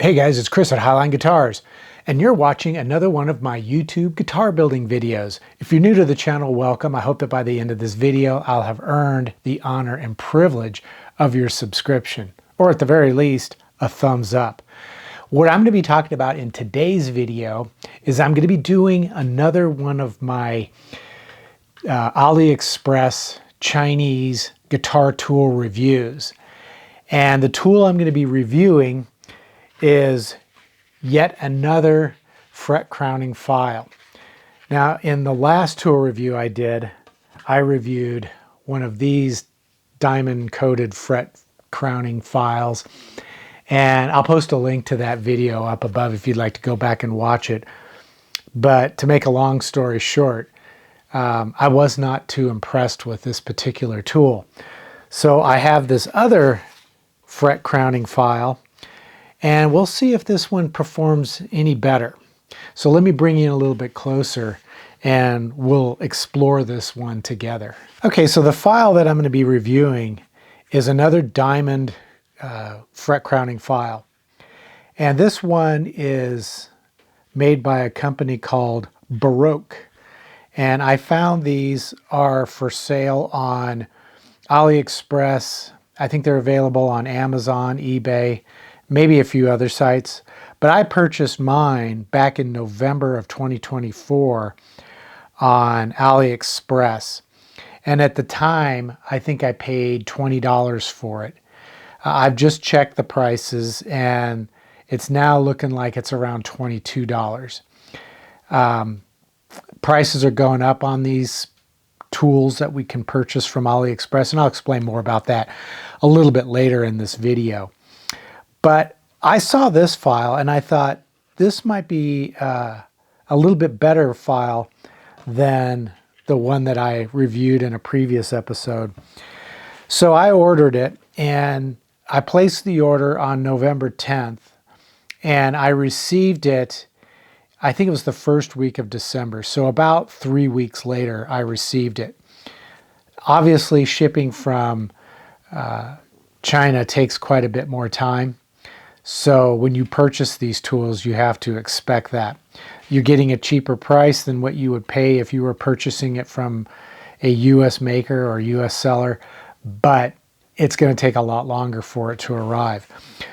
Hey guys, it's Chris at Highline Guitars, and you're watching another one of my YouTube guitar building videos. If you're new to the channel, welcome. I hope that by the end of this video, I'll have earned the honor and privilege of your subscription, or at the very least, a thumbs up. What I'm going to be talking about in today's video is I'm going to be doing another one of my AliExpress Chinese guitar tool reviews. And the tool I'm going to be reviewing is yet another fret crowning file. Now, in the last tool review I did, I reviewed one of these diamond coated fret crowning files, and I'll post a link to that video up above if you'd like to go back and watch it. But to make a long story short, I was not too impressed with this particular tool. So I have this other fret crowning file, and we'll see if this one performs any better. So let me bring you in a little bit closer and we'll explore this one together. Okay, so the file that I'm going to be reviewing is another diamond fret crowning file. And this one is made by a company called Baroque. And I found these are for sale on AliExpress. I think they're available on Amazon, eBay, maybe a few other sites, but I purchased mine back in November of 2024 on AliExpress. And at the time, I think I paid $20 for it. I've just checked the prices and it's now looking like it's around $22. Prices are going up on these tools that we can purchase from AliExpress, and I'll explain more about that a little bit later in this video. But I saw this file and I thought this might be a little bit better file than the one that I reviewed in a previous episode. So I ordered it and I placed the order on November 10th and I received it, I think it was the first week of December. So about 3 weeks later, I received it. Obviously, shipping from China takes quite a bit more time. So when you purchase these tools, you have to expect that. You're getting a cheaper price than what you would pay if you were purchasing it from a US maker or US seller, but it's going to take a lot longer for it to arrive.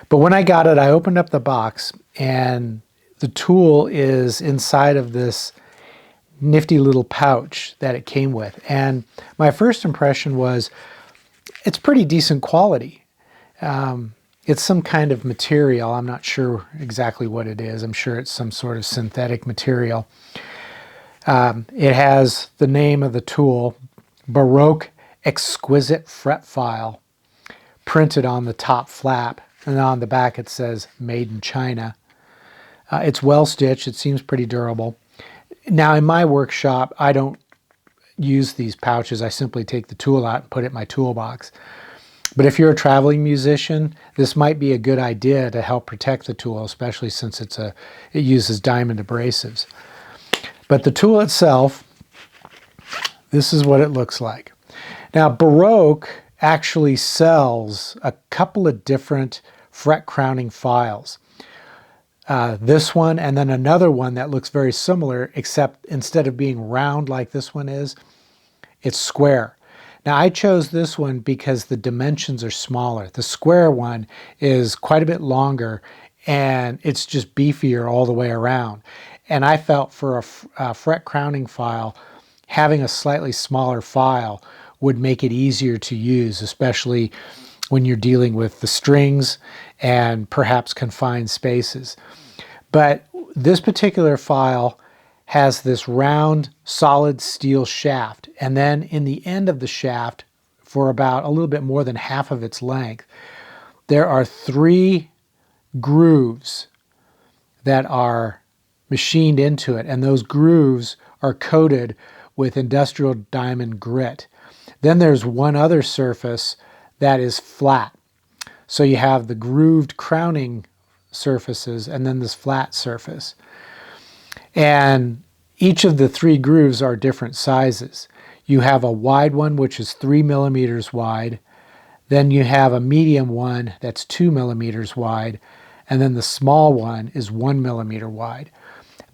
But when I got it, I opened up the box and the tool is inside of this nifty little pouch that it came with. And my first impression was it's pretty decent quality. It's some kind of material. I'm not sure exactly what it is. I'm sure it's some sort of synthetic material. It has the name of the tool, Baroque Exquisite Fret File, printed on the top flap. And on the back it says Made in China. It's well stitched. It seems pretty durable. Now in my workshop, I don't use these pouches. I simply take the tool out and put it in my toolbox. But if you're a traveling musician, this might be a good idea to help protect the tool, especially since it uses diamond abrasives. But the tool itself, this is what it looks like. Now, Baroque actually sells a couple of different fret crowning files. This one and then another one that looks very similar, except instead of being round like this one is, it's square. Now I chose this one because the dimensions are smaller. The square one is quite a bit longer and it's just beefier all the way around. And I felt for a fret crowning file, having a slightly smaller file would make it easier to use, especially when you're dealing with the strings and perhaps confined spaces. But this particular file has this round solid steel shaft, and then in the end of the shaft, for about a little bit more than half of its length, there are 3 grooves that are machined into it, and those grooves are coated with industrial diamond grit. Then there's one other surface that is flat. So you have the grooved crowning surfaces and then this flat surface. And each of the 3 grooves are different sizes. You have a wide one, which is 3 millimeters wide. Then you have a medium one that's 2 millimeters wide. and then the small one is 1 millimeter wide.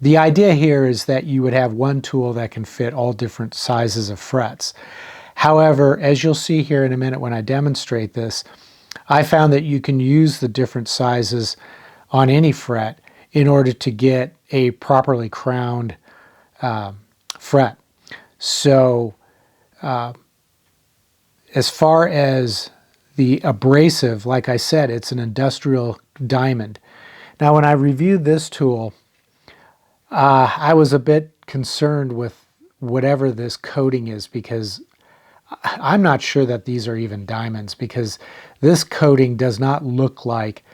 The idea here is that you would have one tool that can fit all different sizes of frets. However, as you'll see here in a minute when I demonstrate this, I found that you can use the different sizes on any fret in order to get a properly crowned fret. So as far as the abrasive, like I said, it's an industrial diamond. Now when I reviewed this tool, I was a bit concerned with whatever this coating is, because I'm not sure that these are even diamonds, because this coating does not look like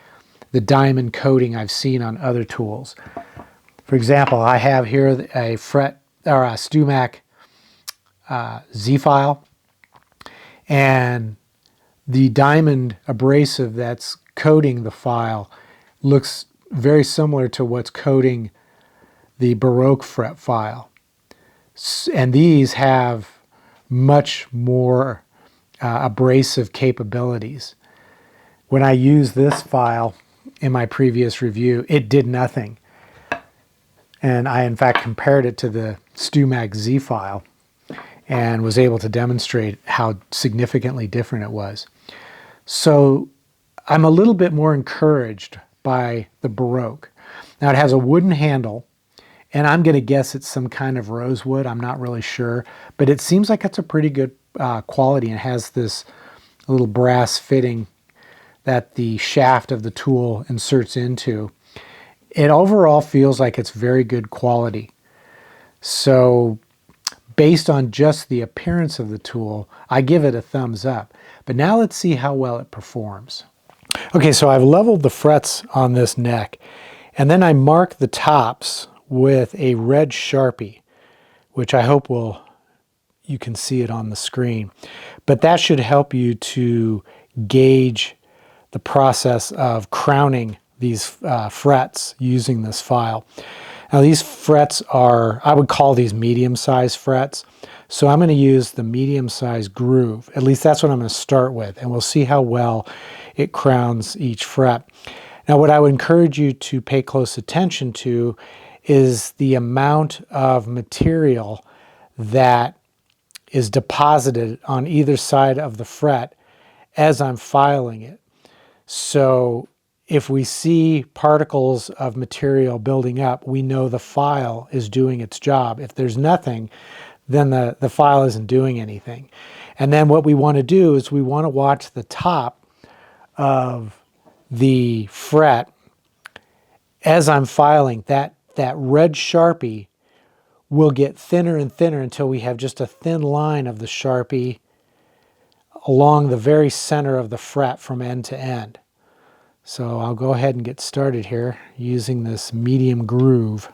the diamond coating I've seen on other tools. For example, I have here a fret or a StewMac Z file, and the diamond abrasive that's coating the file looks very similar to what's coating the Baroque fret file. And these have much more abrasive capabilities. When I used this file in my previous review, it did nothing. And I in fact compared it to the StewMac Z file and was able to demonstrate how significantly different it was. So I'm a little bit more encouraged by the Baroque. Now it has a wooden handle, and I'm going to guess it's some kind of rosewood. I'm not really sure, but it seems like it's a pretty good quality, and has this little brass fitting that the shaft of the tool inserts into. It overall feels like it's very good quality. So based on just the appearance of the tool, I give it a thumbs up. But now let's see how well it performs. Okay, so I've leveled the frets on this neck, and then I mark the tops with a red Sharpie, which I hope you can see it on the screen. But that should help you to gauge the process of crowning these frets using this file. Now these frets are, I would call these medium-sized frets. So I'm going to use the medium-sized groove. At least that's what I'm going to start with, and we'll see how well it crowns each fret. Now what I would encourage you to pay close attention to is the amount of material that is deposited on either side of the fret as I'm filing it. So if we see particles of material building up, we know the file is doing its job. If there's nothing, then the file isn't doing anything. And then what we want to do is we want to watch the top of the fret as I'm filing. That red Sharpie will get thinner and thinner until we have just a thin line of the Sharpie along the very center of the fret from end to end. So I'll go ahead and get started here using this medium groove.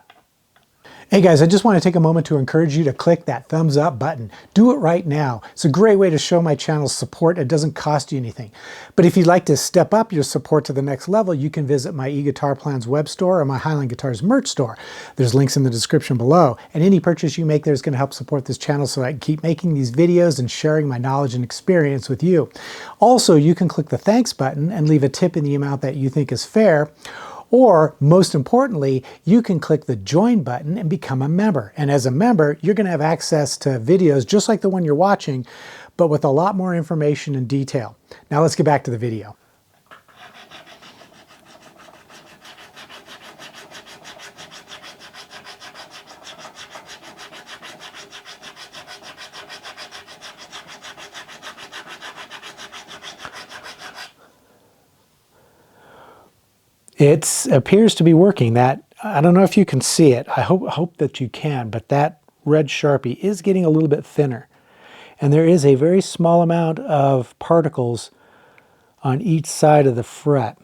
Hey guys, I just want to take a moment to encourage you to click that thumbs up button. Do it right now. It's a great way to show my channel's support. It doesn't cost you anything. But if you'd like to step up your support to the next level, you can visit my eGuitar Plans web store or my Highline Guitars merch store. There's links in the description below. And any purchase you make there is going to help support this channel so I can keep making these videos and sharing my knowledge and experience with you. Also, you can click the thanks button and leave a tip in the amount that you think is fair. Or, most importantly, you can click the join button and become a member. And as a member, you're going to have access to videos just like the one you're watching, but with a lot more information and detail. Now let's get back to the video. It appears to be working. That, I don't know if you can see it. I hope that you can, but that red Sharpie is getting a little bit thinner. And there is a very small amount of particles on each side of the fret.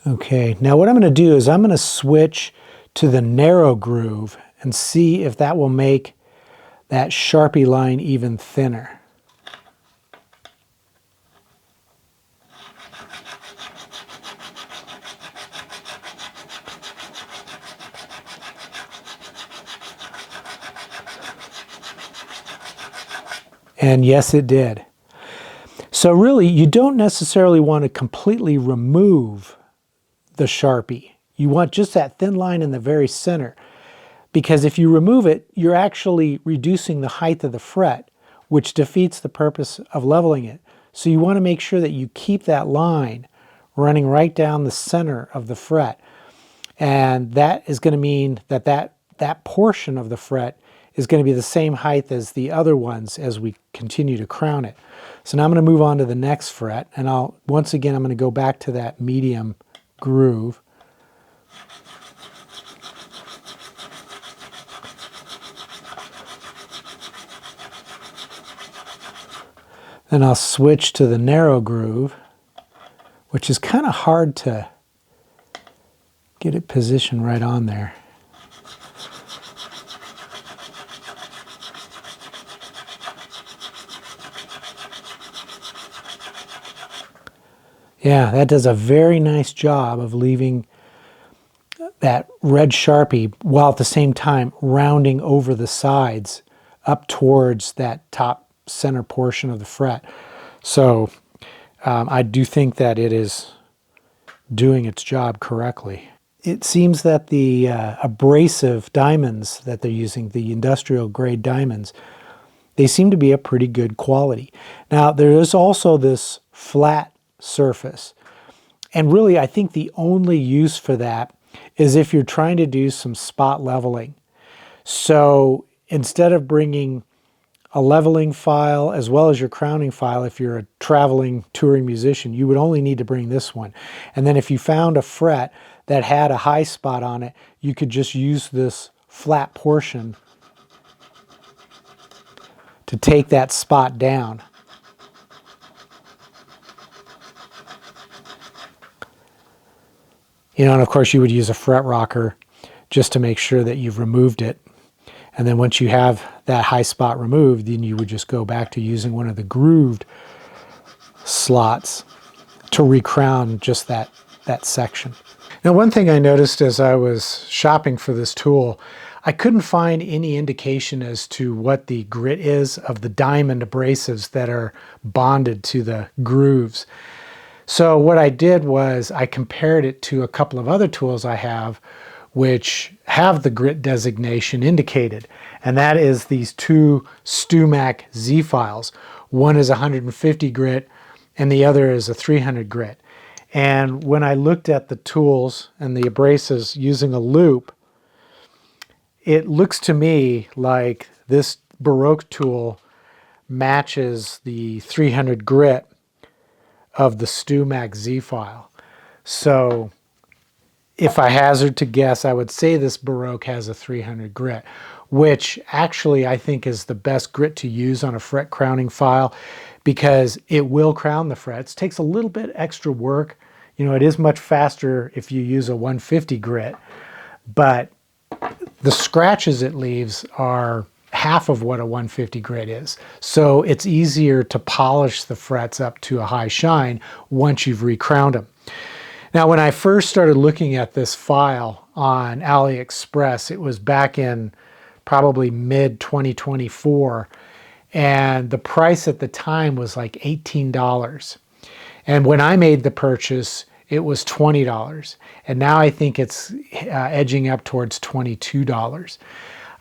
Okay, now what I'm going to do is I'm going to switch to the narrow groove and see if that will make that Sharpie line even thinner. And yes, it did. So really, you don't necessarily want to completely remove the Sharpie. You want just that thin line in the very center. Because if you remove it, you're actually reducing the height of the fret, which defeats the purpose of leveling it. So you want to make sure that you keep that line running right down the center of the fret. And that is going to mean that that portion of the fret is going to be the same height as the other ones as we continue to crown it. So now I'm going to move on to the next fret, and once again I'm going to go back to that medium groove. Then I'll switch to the narrow groove, which is kind of hard to get it positioned right on there. Yeah, that does a very nice job of leaving that red Sharpie while at the same time rounding over the sides up towards that top center portion of the fret. So I do think that it is doing its job correctly. It seems that the abrasive diamonds that they're using, the industrial grade diamonds, they seem to be a pretty good quality. Now there is also this flat surface, and really I think the only use for that is if you're trying to do some spot leveling. So instead of bringing a leveling file as well as your crowning file, if you're a traveling touring musician, you would only need to bring this one. And then if you found a fret that had a high spot on it, you could just use this flat portion to take that spot down. You know, and of course you would use a fret rocker just to make sure that you've removed it. And then once you have that high spot removed, then you would just go back to using one of the grooved slots to recrown just that section. Now, one thing I noticed as I was shopping for this tool, I couldn't find any indication as to what the grit is of the diamond abrasives that are bonded to the grooves. So what I did was I compared it to a couple of other tools I have which have the grit designation indicated, and that is these two StewMac Z files. One is 150 grit and the other is a 300 grit. And when I looked at the tools and the abrasives using a loop, it looks to me like this Baroque tool matches the 300 grit of the StewMac Z file. So if I hazard to guess, I would say this Baroque has a 300 grit, which actually I think is the best grit to use on a fret crowning file because it will crown the frets. It takes a little bit extra work. You know, it is much faster if you use a 150 grit, but the scratches it leaves are half of what a 150 grit is. So it's easier to polish the frets up to a high shine once you've recrowned them. Now, when I first started looking at this file on AliExpress, it was back in probably mid-2024, and the price at the time was like $18. And when I made the purchase, it was $20. And now I think it's edging up towards $22.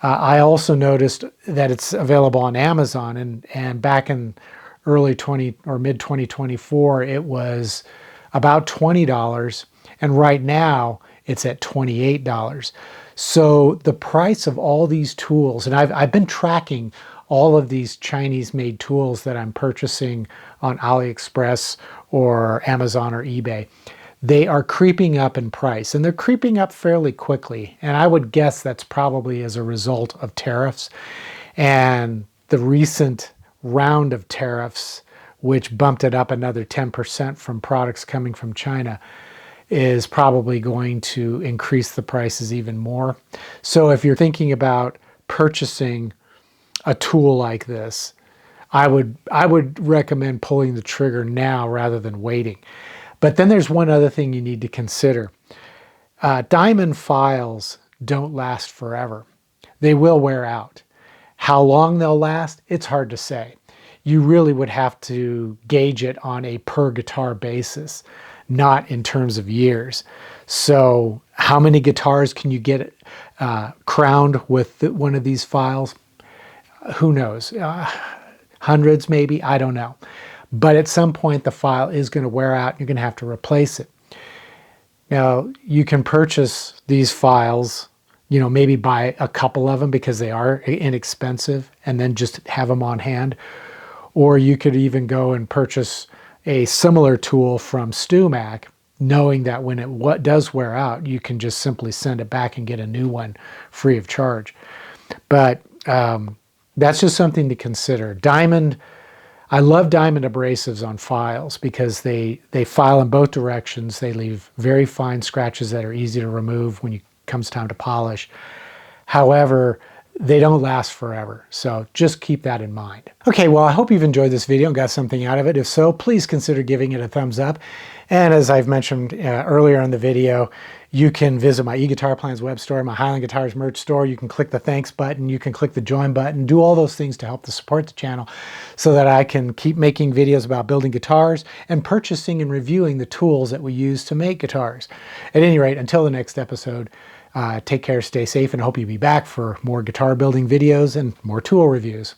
I also noticed that it's available on Amazon, and back in early mid-2024, it was about $20, and right now it's at $28. So the price of all these tools, and I've been tracking all of these Chinese-made tools that I'm purchasing on AliExpress or Amazon or eBay, they are creeping up in price, and they're creeping up fairly quickly. And I would guess that's probably as a result of tariffs and the recent round of tariffs, which bumped it up another 10% from products coming from China, is probably going to increase the prices even more. So if you're thinking about purchasing a tool like this, I would recommend pulling the trigger now rather than waiting. But then there's one other thing you need to consider. Diamond files don't last forever. They will wear out. How long they'll last, it's hard to say. you really would have to gauge it on a per guitar basis, not in terms of years. So how many guitars can you get crowned with one of these files? Who knows? Hundreds maybe, I don't know. But at some point the file is going to wear out and you're going to have to replace it. Now you can purchase these files, you know, maybe buy a couple of them because they are inexpensive and then just have them on hand. Or you could even go and purchase a similar tool from StewMac, knowing that when it does wear out, you can just simply send it back and get a new one free of charge. But that's just something to consider. Diamond, I love diamond abrasives on files because they file in both directions. They leave very fine scratches that are easy to remove when it comes time to polish. However, they don't last forever, so just keep that in mind. Okay, well, I hope you've enjoyed this video and got something out of it. If so, please consider giving it a thumbs up. And as I've mentioned earlier in the video, you can visit my eGuitar Plans web store, my Highland Guitars merch store. You can click the thanks button, you can click the join button, do all those things to help to support the channel so that I can keep making videos about building guitars and purchasing and reviewing the tools that we use to make guitars. At any rate, until the next episode, take care, stay safe, and I hope you'll be back for more guitar building videos and more tool reviews.